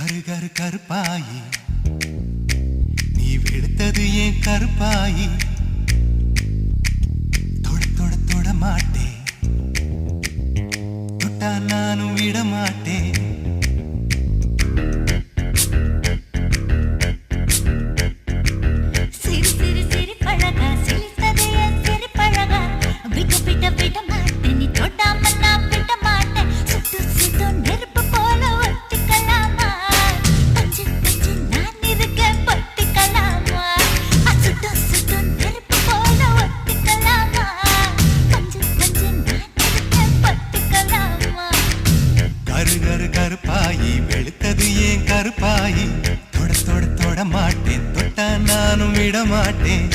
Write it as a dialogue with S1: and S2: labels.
S1: கரு கருப்பாயி நீ வெளுத்தது ஏன் கருப்பாயி தொட தொட தொட மாட்டேன் தொட்டா நானும் விட மாட்டேன் கருப்பாயி வெளுத்தது ஏன் கருப்பாயி தொட தொட தொட மாட்டேன் தொட்டா நானும் விட மாட்டேன்